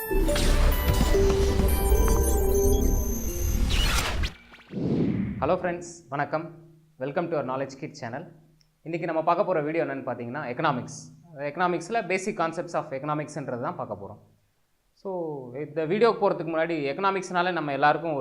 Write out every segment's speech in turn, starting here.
Hello friends, வணக்கம். Welcome to our knowledge kit channel. இன்றைக்கி நம்ம பார்க்க போகிற வீடியோ என்னென்னு பார்த்தீங்கன்னா எக்கனாமிக்ஸில் பேசிக் கான்செப்ட்ஸ் ஆஃப் எக்கனாமிக்ஸ்ன்றது தான் பார்க்க போகிறோம். ஸோ இந்த வீடியோக்கு போகிறதுக்கு முன்னாடி எக்கனாமிக்ஸ்னாலே நம்ம எல்லாருக்கும்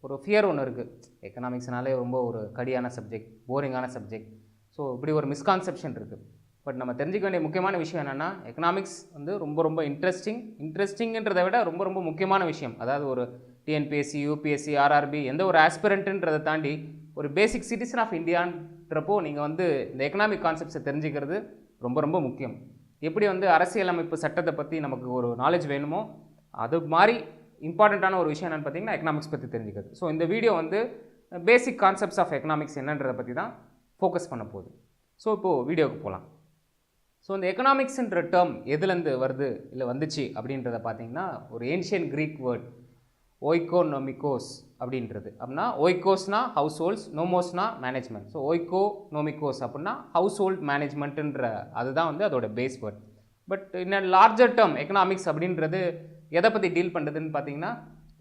ஒரு ஃபியர் ஒன்று இருக்குது. எக்கனாமிக்ஸ்னாலே ரொம்ப ஒரு கடியான சப்ஜெக்ட், போரிங்கான சப்ஜெக்ட். ஸோ இப்படி ஒரு மிஸ்கான்செப்ஷன் இருக்குது. பட் நம்ம தெரிஞ்சிக்க வேண்டிய முக்கியமான விஷயம் என்னென்னா, எக்கனாமிக்ஸ் வந்து ரொம்ப இன்ட்ரெஸ்டிங்ன்றதை விட ரொம்ப முக்கியமான விஷயம். அதாவது ஒரு டிஎன்பிஎஸ்சி, யூபிஎஸ்சி, ஆர்ஆர்பி எந்த ஒரு ஆஸ்பிரண்ட்டுன்றதை தாண்டி ஒரு பேசிக் சிட்டிசன் ஆஃப் இந்தியான்றப்போ நீங்கள் வந்து இந்த எக்கனாமிக் கான்செப்ட்ஸை தெரிஞ்சுக்கிறது ரொம்ப முக்கியம். எப்படி வந்து அரசியலமைப்பு சட்டத்தை பற்றி நமக்கு ஒரு நாலேஜ் வேணுமோ அது மாதிரி இம்பார்ட்டண்ட்டான ஒரு விஷயம் என்னென்னு பார்த்தீங்கன்னா எக்கனாமிக்ஸ் பற்றி தெரிஞ்சுக்கிறது. ஸோ இந்த வீடியோ வந்து பேசிக் கான்செப்ட்ஸ் ஆஃப் எக்கனாமிக்ஸ் என்னன்றதை பற்றி தான் ஃபோக்கஸ் பண்ண போகுது. ஸோ இப்போது வீடியோவுக்கு போகலாம். ஸோ இந்த எக்கனாமிக்ஸ்ன்ற டேர்ம் எதுலேருந்து வருது இல்லை வந்துச்சு அப்படின்றத பார்த்தீங்கன்னா, ஒரு ஏன்ஷியன் க்ரீக் வேர்ட் ஓய்கோனோமிகோஸ் அப்படின்றது. அப்படின்னா ஓய்கோஸ்னா ஹவுஸ் ஹோல்ட்ஸ், நோமோஸ்னா மேனேஜ்மெண்ட். ஸோ ஓய்கோனோமிகோஸ் அப்படின்னா ஹவுஸ் ஹோல்ட் மேனேஜ்மெண்ட்டுன்ற அதுதான் வந்து அதோட பேஸ் வேர்ட். பட் இன்னும் லார்ஜர் டேர்ம் எக்கனாமிக்ஸ் அப்படின்றது எதை பற்றி டீல் பண்ணுறதுன்னு பார்த்தீங்கன்னா,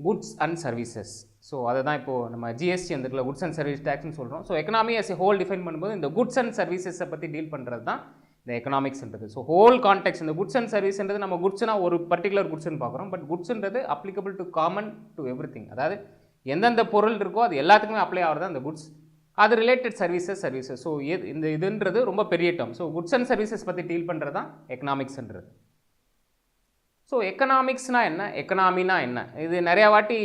குட்ஸ் அண்ட் சர்வீசஸ். ஸோ அதை தான் இப்போது நம்ம ஜிஎஸ்டி வந்துருக்கல, குட்ஸ் அண்ட் சர்வீஸ் டேக்ஸ்னு சொல்கிறோம். So economy as a whole define பண்ணும்போது இந்த குட்ஸ் அண்ட் சர்வீசஸை பற்றி டீல் பண்ணுறது தான் இந்த எக்கனாமிக்ஸ்ன்றது. ஸோ ஹோல் கான்டெக்ட் இந்த குட்ஸ் அண்ட் சர்வீஸ்ன்றது நம்ம குட்ஸ்னா ஒரு பர்டிகுலர் குட்ஸ்ன்னு பார்க்குறோம். பட் குட்ஸ்ன்றது applicable to common to everything. அதாவது எந்தெந்த பொருள் இருக்கோ அது எல்லாத்துக்குமே அப்ளை ஆகிறது அந்த குட்ஸ். அது ரிலேட்டட் சர்வீசஸ். ஸோ இதுன்றது ரொம்ப பெரிய term. So goods and services பற்றி டீல் பண்ணுறது தான் எக்கனாமிக்ஸ்ன்றது. ஸோ எக்கனாமிக்ஸ்னால் என்ன, எக்கனாமினா என்ன, இது நிறையா வாட்டி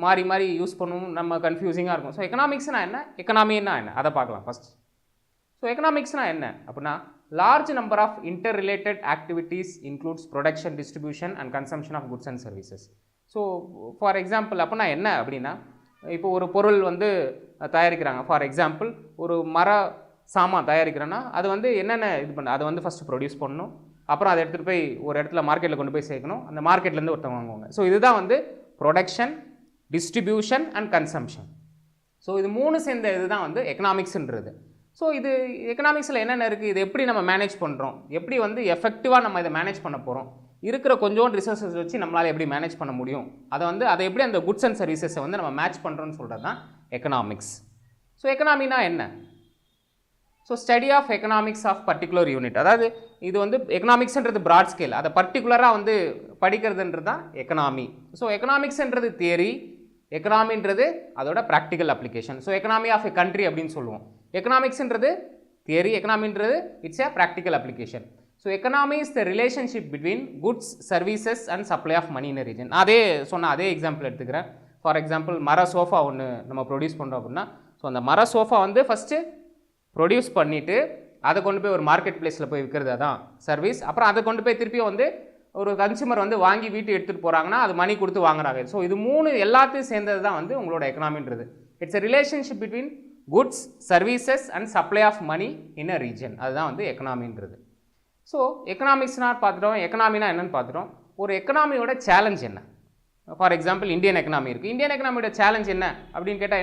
மாறி யூஸ் பண்ணுவோம், நம்ம கன்ஃபியூசிங்காக இருக்கும். ஸோ எக்கனாமிக்ஸ்னால் என்ன, எக்கனாமின்னா என்ன, அதை பார்க்கலாம் ஃபஸ்ட். ஸோ எக்கனாமிக்ஸ்னால் என்ன அப்படின்னா, large number of interrelated activities includes production, distribution and consumption of goods and services. So for example அப்படின்னா என்ன அப்படின்னா, இப்போ ஒரு பொருள் வந்து தயாரிக்கிறாங்க. ஃபார் எக்ஸாம்பிள் ஒரு மர சாமான் தயாரிக்கிறோன்னா அது வந்து என்னென்ன இது பண்ண, அதை வந்து ஃபஸ்ட்டு ப்ரொடியூஸ் பண்ணணும், அப்புறம் அதை எடுத்துகிட்டு போய் ஒரு இடத்துல மார்க்கெட்டில் கொண்டு போய் சேர்க்கணும், அந்த மார்க்கெட்லேருந்து ஒருத்தவங்க வாங்குவாங்க. ஸோ இதுதான் வந்து production, distribution and consumption. So இது மூணு சேர்ந்த இதுதான் வந்து எக்கனாமிக்ஸ்ன்றது. ஸோ இது எக்கனாமிக்ஸில் என்னென்ன இருக்குது, இது எப்படி நம்ம மேனேஜ் பண்ணுறோம், எப்படி வந்து எஃபெக்டிவாக நம்ம இதை மேனேஜ் பண்ண போகிறோம், இருக்கிற கொஞ்சோண்டு ரிசோர்ஸஸ் வச்சு நம்மளால் எப்படி மேனேஜ் பண்ண முடியும், அதை எப்படி அந்த குட்ஸ் அண்ட் சர்வீசஸை வந்து நம்ம மேட்ச் பண்ணுறோன்னு சொல்கிறது தான் எக்கனாமிக்ஸ். ஸோ எக்கனாமினா என்ன? So study of economics of particular unit. அதாவது இது வந்து எக்கனாமிக்ஸ்ன்றது ப்ராட் ஸ்கேல், அதை பர்டிகுலராக வந்து படிக்கிறதுன்றது தான் எக்கனாமி. ஸோ எக்கனாமிக்ஸ்ன்றது தியரி, எக்கனாமின்றது அதோட practical application. So economy of a country அப்படின்னு சொல்லுவோம். எக்கனாமிக்ஸ்ன்றது தியரி, எக்கனாமின்றது it's a practical application. So economy is the relationship between goods, services and supply of money in a region. அதே எக்ஸாம்பிள் எடுத்துக்கிறேன். For example மர sofa ஒன்று நம்ம produce பண்ணுறோம் அப்படின்னா, ஸோ அந்த மர சோஃபா வந்து ஃபஸ்ட்டு ப்ரொடியூஸ் பண்ணிவிட்டு அதை கொண்டு போய் ஒரு மார்க்கெட் பிளேஸில் போய் விற்கிறது தான் சர்வீஸ். அப்புறம் அதை கொண்டு போய் திருப்பியும் வந்து ஒரு கன்சியூமர் வந்து வாங்கி வீட்டுக்கு எடுத்துகிட்டு போகிறாங்கன்னா அது மணி கொடுத்து வாங்குறாங்க. ஸோ இது மூணு எல்லாத்தையும் சேர்ந்தது தான் வந்து உங்களோட எக்கனாமின்றது. It's a relationship between goods, services and supply of money in a region. அதுதான் வந்து எக்கனாமின்றது. ஸோ எக்கனாமிக்ஸ்னால் பார்த்துட்டோம், எக்கனாமினா என்னென்னு பார்த்துட்டோம். ஒரு எக்கனாமியோட சேலஞ்ச் என்ன? ஃபார் எக்ஸாம்பிள் இந்தியன் எக்கனாமி இருக்குது. இந்தியன் எக்கனாமியோட சேலஞ்ச் என்ன அப்படின்னு கேட்டால்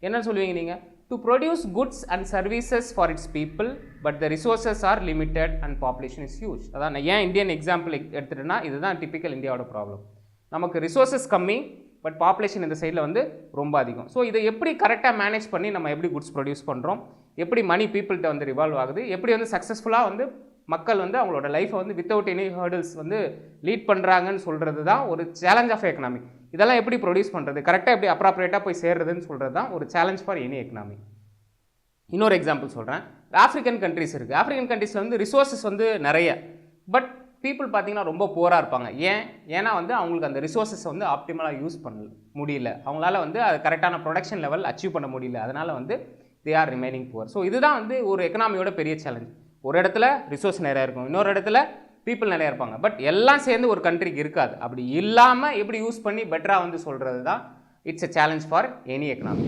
என்னன்னு சொல்லுவீங்க நீங்கள்? To produce goods and services for it's people but the resources R limited and population is huge. அதான் ஏன் இந்தியன் எக்ஸாம்பிள் எடுத்துகிட்டேன்னா இதுதான் டிப்பிக்கல் இந்தியாவோட ப்ராப்ளம். நமக்கு ரிசோர்ஸஸ் கம்மி, பட் பாப்புலேஷன் இந்த சைடில் வந்து ரொம்ப அதிகம். ஸோ இதை எப்படி கரெக்டாக மேனேஜ் பண்ணி நம்ம எப்படி குட்ஸ் ப்ரொடியூஸ் பண்ணுறோம், எப்படி மணி பீப்புள்கிட்ட வந்து ரிவால்வ் ஆகுது, எப்படி வந்து சக்ஸஸ்ஃபுல்லாக வந்து மக்கள் வந்து அவங்களோட லைஃப்பை வந்து வித்தவுட் எனி ஹர்டில்ஸ் வந்து லீட் பண்ணுறாங்கன்னு சொல்கிறது தான் ஒரு சேலஞ்ச் ஆஃப் எக்கனாமி. இதெல்லாம் எப்படி ப்ரொடியூஸ் பண்ணுறது, கரெக்டாக எப்படி அப்ராப்ரியேட்டாக போய் சேர்றதுன்னு சொல்கிறது தான் ஒரு சேலஞ்ச் ஃபார் எனி எக்கனாமி. இன்னொரு எக்ஸாம்பிள் சொல்கிறேன். ஆஃப்ரிக்கன் கண்ட்ரிஸ் இருக்குது. ஆஃப்ரிக்கன் கண்ட்ரீஸில் வந்து ரிசோர்ஸஸ் வந்து நிறைய, பட் பீப்புள் பார்த்தீங்கன்னா ரொம்ப புவராக இருப்பாங்க. ஏன்னா வந்து அவங்களுக்கு அந்த ரிசோர்ஸஸை வந்து ஆப்டிமலாக யூஸ் பண்ண முடியல, அவங்களால வந்து அது கரெக்டான ப்ரொடக்ஷன் லெவல் அச்சீவ் பண்ண முடியல, அதனால் வந்து they are remaining poor. So இதுதான் வந்து ஒரு எக்கனாமியோட பெரிய சேலஞ்ச். ஒரு இடத்துல ரிசோர்ஸ் நிறையா இருக்கும், இன்னொரு இடத்துல பீப்புள் நிறையா இருப்பாங்க, பட் எல்லாம் சேர்ந்து ஒரு கண்ட்ரிக்கு இருக்காது. அப்படி இல்லாமல் எப்படி யூஸ் பண்ணி பெட்டராக வந்து சொல்கிறது தான் it's a challenge for any economy.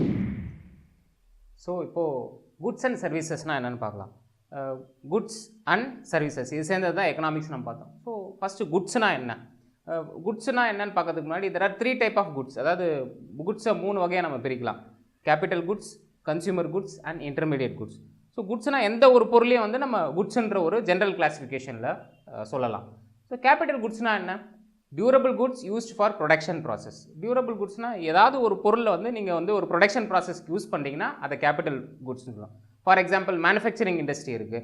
So இப்போது குட்ஸ் அண்ட் சர்வீசஸ்னால் என்னென்னு பார்க்கலாம். குட்ஸ் அண்ட் சர்வீசஸ் இது சேர்ந்தது தான் எக்கனாமிக்ஸ் நம்ம பார்த்தோம். ஸோ ஃபஸ்ட்டு குட்ஸ்னால் என்ன, குட்ஸ்னால் என்னென்னு பார்க்கறதுக்கு முன்னாடி there are 3 type of goods. அதாவது குட்ஸை 3 வகையாக நம்ம பிரிக்கலாம். Capital goods, consumer goods and intermediate goods. So குட்ஸ்னால் எந்த ஒரு பொருளையும் வந்து நம்ம குட்ஸ்ன்ற ஒரு ஜென்ரல் கிளாஸிஃபிகேஷனில் சொல்லலாம். ஸோ கேபிட்டல் குட்ஸ்னால் என்ன? Durable goods used for production process. Durable குட்ஸ்னால் ஏதாவது ஒரு பொருளை வந்து நீங்கள் வந்து ஒரு ப்ரொடக்ஷன் ப்ராசஸ்க்கு யூஸ் பண்ணிங்கன்னா அதை கேபிட்டல் குட்ஸ்னு சொல்லலாம். ஃபார் எக்ஸாம்பிள் மேனுஃபேக்சரிங் இண்டஸ்ட்ரி இருக்குது,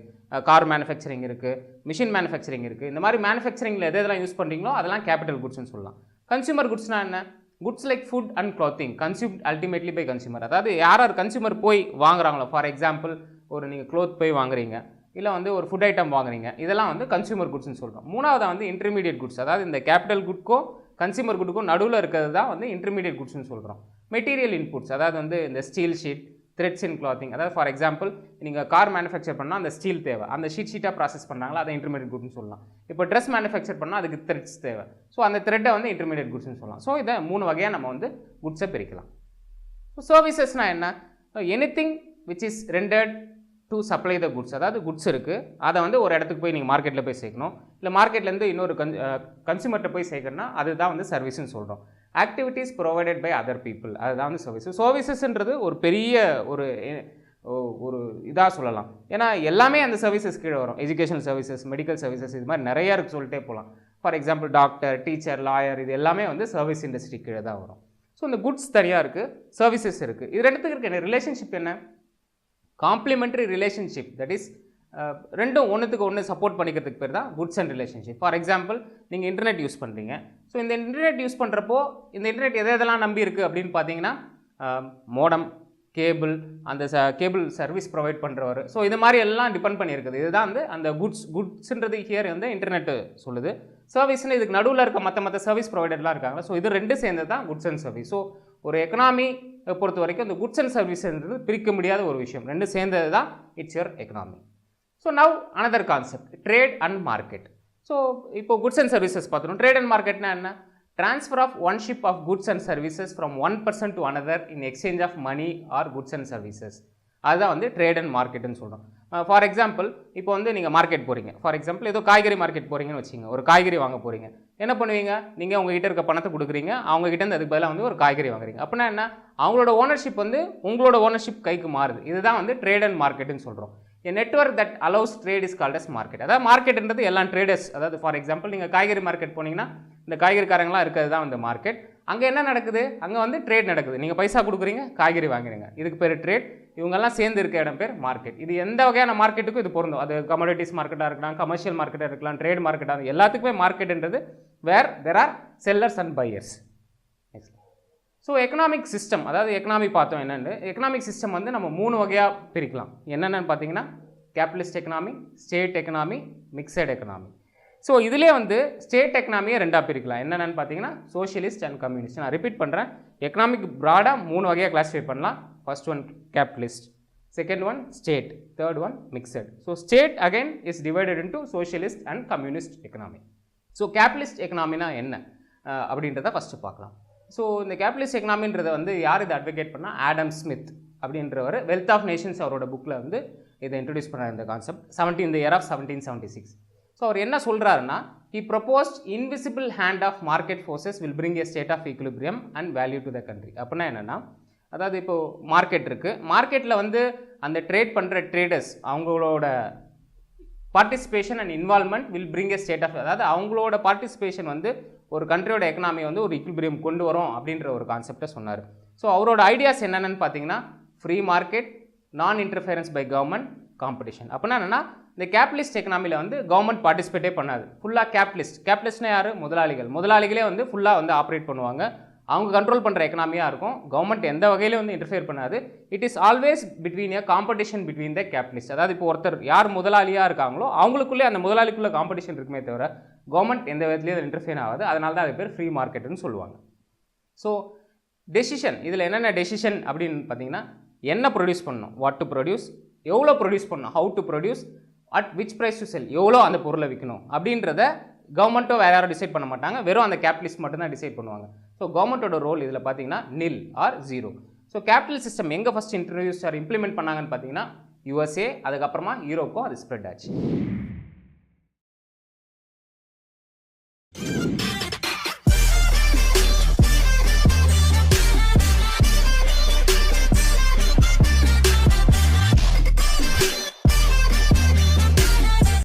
கார் மேனுஃபேக்சரிங் இருக்குது, மிஷின் மேனுஃபேக்சரிங் இருக்குது. இந்த மாதிரி மேனுஃபேக்சரிங்கில் எதெல்லாம் யூஸ் பண்ணுறீங்களோ அதெல்லாம் கேபிட்டல் குட்ஸ்னு சொல்லலாம். கன்சியூமர் குட்ஸ்னால் என்ன? Goods like food and clothing consumed ultimately by consumer. அதாவது யார் கன்சியூமர் போய் வாங்குறாங்களோ, ஃபார் எக்ஸாம்பிள் ஒரு நீங்கள் க்ளோத் போய் வாங்குறீங்க, இல்லை வந்து ஒரு ஃபுட் ஐட்டம் வாங்குறீங்க, இதெல்லாம் வந்து கன்சியூமர் குட்ஸ்னு சொல்கிறோம். மூணாவது வந்து இன்டர்மீடியட் குட்ஸ், அதாவது இந்த கேபிட்டல் குட்க்கும் கன்சியூமர் குட்க்கும் நடுவில் இருக்கிறது தான் வந்து இன்டர்மீடியட் குட்ஸ்னு சொல்கிறோம். மெட்டீரியல் இன்புட்ஸ், அதாவது வந்து இந்த ஸ்டீல் ஷீட், த்ரெட்ஸ் இன் கிளாத்திங், அதாவது ஃபார் எக்ஸாம்பிள் நீங்கள் கார் மேனுஃபேக்சர் பண்ணால் அந்த ஸ்டீல் தேவை, அந்த ஷீட்டாக ப்ராசஸ் பண்ணாங்களா அதை இன்டர்மீடியட் குட்ஸ்னு சொல்லலாம். இப்போ ட்ரெஸ் மேனுஃபேக்சர் பண்ணால் அதுக்கு த்ரெட்ஸ் தேவை, ஸோ அந்த த்ரெட்டை வந்து இன்டர்மீடியட் குட்ஸ்னு சொல்லலாம். ஸோ இதை 3 வகையாக நம்ம வந்து குட்ஸை பிரிக்கலாம். சர்வீசஸ்னால் என்ன? Anything which is rendered to supply the goods, அதாவது குட்ஸ் இருக்குது, அதை வந்து ஒரு இடத்துக்கு போய் நீங்கள் மார்க்கெட்டில் போய் சேர்க்கணும், இல்லை மார்க்கெட்லேருந்து இன்னொரு கன்சியூமர்கிட்ட போய் சேர்க்கணும்னா அதுதான் வந்து சர்வீஸ்னு சொல்கிறோம். Activities provided by other people, அதுதான் வந்து சர்வீஸ். சர்வீசஸ்ன்றது ஒரு பெரிய ஒரு இதாக சொல்லலாம். ஏன்னா எல்லாமே அந்த சர்வீசஸ் கீழே வரும். எஜுகேஷனல் சர்வீசஸ், மெடிக்கல் சர்வீசஸ், இது மாதிரி நிறையா இருக்குது, சொல்லிட்டே போகலாம். For example doctor, teacher, lawyer, இது எல்லாமே வந்து சர்வீஸ் இண்டஸ்ட்ரி கீழே தான் வரும். ஸோ இந்த குட்ஸ் தனியாக இருக்குது, சர்வீசஸ் இருக்குது. இது ரெண்டுத்துக்கு இருக்க என்ன ரிலேஷன்ஷிப்? என்ன? Complimentary relationship. தட் இஸ் ரெண்டும் ஒன்றுத்துக்கு ஒன்று சப்போர்ட் பண்ணிக்கிறதுக்கு பேர் தான் goods and relationship. For example நீங்கள் இன்டர்நெட் யூஸ் பண்ணுறீங்க. ஸோ இந்த இன்டர்நெட் யூஸ் பண்ணுறப்போ இந்த இன்டர்நெட் எதெல்லாம் நம்பி இருக்குது அப்படின்னு பார்த்தீங்கன்னா மோடம், கேபிள், அந்த கேபிள் சர்வீஸ் ப்ரொவைட் பண்ணுறவர், ஸோ இது மாதிரி எல்லாம் டிபெண்ட் பண்ணியிருக்குது. இதுதான் வந்து அந்த குட்ஸ்ன்றது ஹியர் வந்து இன்டர்நெட்டு சொல்லுது. சர்வீஸ்னு இதுக்கு நடுவில் இருக்க மற்ற சர்வீஸ் ப்ரொவைடர்லாம் இருக்காங்க. ஸோ இது ரெண்டு சேர்ந்து தான் குட்ஸ் அண்ட் சர்வீஸ். ஸோ ஒரு எக்கனாமி பொறுத்த வரைக்கும் இந்த குட்ஸ் அண்ட் சர்வீஸ்ன்றது பிரிக்க முடியாத ஒரு விஷயம். ரெண்டு சேர்ந்தது தான் it's your economy. So now another concept, trade and market. So இப்போ குட்ஸ் அண்ட் சர்வீசஸ் பார்த்துட்டோம். ட்ரேட் அண்ட் மார்க்கெட்னா என்ன? Transfer of one ship of goods and services from one person to another in exchange of money or goods and services. அதுதான் வந்து trade and மார்க்கெட்னு சொல்கிறோம். For example இப்போ வந்து நீங்கள் market போகிறீங்க, for example ஏதோ காய்கறி மார்க்கெட் போகிறீங்கன்னு வச்சுங்க, ஒரு காய்கறி வாங்க போகிறீங்க. என்ன பண்ணுவீங்க? நீங்கள் உங்ககிட்ட இருக்க பணத்தை கொடுக்குறீங்க, அவங்ககிட்ட அதுக்கு பதிலாக வந்து ஒரு காய்கறி வாங்குறீங்க. அப்படின்னா என்ன? அவங்களோட ஓனர்ஷிப் வந்து உங்களோட ஓனர்ஷிப் கைக்கு மாறுது. இதுதான் வந்து ட்ரேட் அண்ட் மார்க்கெட்னு சொல்கிறோம். A network that allows trade is called as market. அதாவது மார்க்கெட்ன்றது எல்லாம் ட்ரேடர்ஸ். அதாவது ஃபார் எக்ஸாம்பிள் நீங்கள் காய்கறி மார்க்கெட் போனீங்கன்னா இந்த காய்கறிக்காரங்களாம் இருக்கிறது தான் வந்து மார்க்கெட். அங்கே என்ன நடக்குது? அங்கே வந்து ட்ரேட் நடக்குது. நீங்கள் பைசா கொடுக்குறீங்க, காய்கறி வாங்குறீங்க, இதுக்கு பேர் ட்ரேட். இவங்கெல்லாம் சேர்ந்து இருக்க இடம் பேர் மார்க்கெட். இது எந்த வகையான மார்க்கெட்டுக்கும் இது பொருந்தும். அது கமோடிட்டிஸ் மார்க்கெட்டாக இருக்கலாம், கமர்ஷியல் மார்க்கெட்டாக இருக்கலாம், ட்ரேட் மார்க்கெட்டாக, எல்லாத்துக்குமே மார்க்கெட்ன்றது where there are sellers and buyers. Next, so economic system, அதாவது எக்கனாமி பார்த்தோம் என்னென்னு. எக்கனாமிக் சிஸ்டம் வந்து நம்ம 3 வகையாக பிரிக்கலாம். என்னென்னு பார்த்தீங்கன்னா capitalist economy, state economy, mixed economy. So இதிலே வந்து ஸ்டேட் எக்கனாமியை 2ஆக பிரிக்கலாம். என்னென்னு பார்த்தீங்கன்னா சோஷியலிஸ்ட் அண்ட் கம்யூனிஸ்ட். நான் ரிப்பீட் பண்ணுறேன், எக்கனாமிக் ப்ராடாக 3 வகையாக கிளாஸிஃபை பண்ணலாம். First one capitalist, second one state, third one mixed. So state again is divided into socialist and communist economy. So capitalist எக்கனாமினா என்ன அப்படின்றத ஃபஸ்ட்டு பார்க்கலாம். ஸோ இந்த கேபிட்டலிஸ்ட் எக்கனாமின்றதை வந்து யார் இதை அட்வொகேட் பண்ணால் ஆடம் ஸ்மித் அப்படின்றவர் வெல்த் ஆஃப் நேஷன்ஸ் அவரோட புக்கில் வந்து இதை இன்ட்ரடியூஸ் பண்ணார் இந்த கான்செப்ட் இந்த இயர் ஆஃப் 1776. ஸோ அவர் என்ன சொல்கிறாருன்னா, he proposed invisible hand of market forces will bring a state of equilibrium and value to the country. அப்படின்னா என்னென்னா, அதாவது இப்போது மார்க்கெட் இருக்குது, மார்க்கெட்டில் வந்து அந்த ட்ரேட் பண்ணுற ட்ரேடர்ஸ் அவங்களோட participation and involvement will bring a state of, அதாவது அவங்களோட பார்ட்டிசிபேஷன் வந்து ஒரு கண்ட்ரியோட எக்கனாமி வந்து ஒரு ஈக்குலிபிரியம் கொண்டு வரும் அப்படின்ற ஒரு கான்செப்டை சொன்னார். ஸோ அவரோட ஐடியாஸ் என்னென்னு பார்த்தீங்கன்னா ஃப்ரீ மார்க்கெட், நான் இன்டர்ஃபேரன்ஸ் பை கவர்மெண்ட், காம்படிஷன். அப்படின்னா என்னென்னா, இந்த கேபிட்டலிஸ்ட் எக்கனாமியில் வந்து கவர்மெண்ட் பார்ட்டிசிபேட்டே பண்ணாது. ஃபுல்லாக கேபிட்டலிஸ்ட்னா யார்? முதலாளிகளே வந்து ஃபுல்லாக வந்து ஆப்ரேட் பண்ணுவாங்க. அவங்க கண்ட்ரோல் பண்ணுற எக்கனாமியாக இருக்கும். கவர்மெண்ட் எந்த வகையிலும் வந்து இன்டர்ஃபியர் பண்ணாது. It is always between A competition between the capitalist. அதாவது இப்போ ஒருத்தர் யார் முதலாளியாக இருக்காங்களோ அவங்களுக்குள்ளே அந்த முதலாளிக்குள்ளே காம்படிஷன் இருக்குமே தவிர கவர்மெண்ட் எந்த விதத்துலேயும் அது இன்டர்ஃபியர் ஆகாது. அதனால தான் அது பேர் ஃப்ரீ மார்க்கெட்டுன்னு சொல்லுவாங்க. ஸோ டெசிஷன், இதில் என்னென்ன டெசிஷன் அப்படின்னு பார்த்தீங்கன்னா, என்ன ப்ரொடியூஸ் பண்ணணும், வாட் டு ப்ரொடியூஸ், எவ்வளோ ப்ரொடியூஸ் பண்ணணும், how to produce, at which price to sell, எவ்வளோ அந்த பொருளை விற்கணும் அப்படின்றத கவர்மெண்ட்டோ வேறு யாரும் டிசைட் பண்ண மாட்டாங்க. வெறும் அந்த கேபிட்டலிஸ்ட் மட்டும்தான் டிசைட் பண்ணுவாங்க. ஸோ கவர்மெண்ட்டோட ரோல் இதில் பார்த்தீங்கன்னா நில் ஆர் 0. ஸோ கேபிட்டல் சிஸ்டம் எங்கே ஃபஸ்ட் இன்ட்ரடியூஸ் ஆர் இம்ப்ளிமெண்ட் பண்ணாங்கன்னு பார்த்தீங்கன்னா USA, அதுக்கப்புறமா யூரோப்போ அது ஸ்ப்ரெட் ஆச்சு.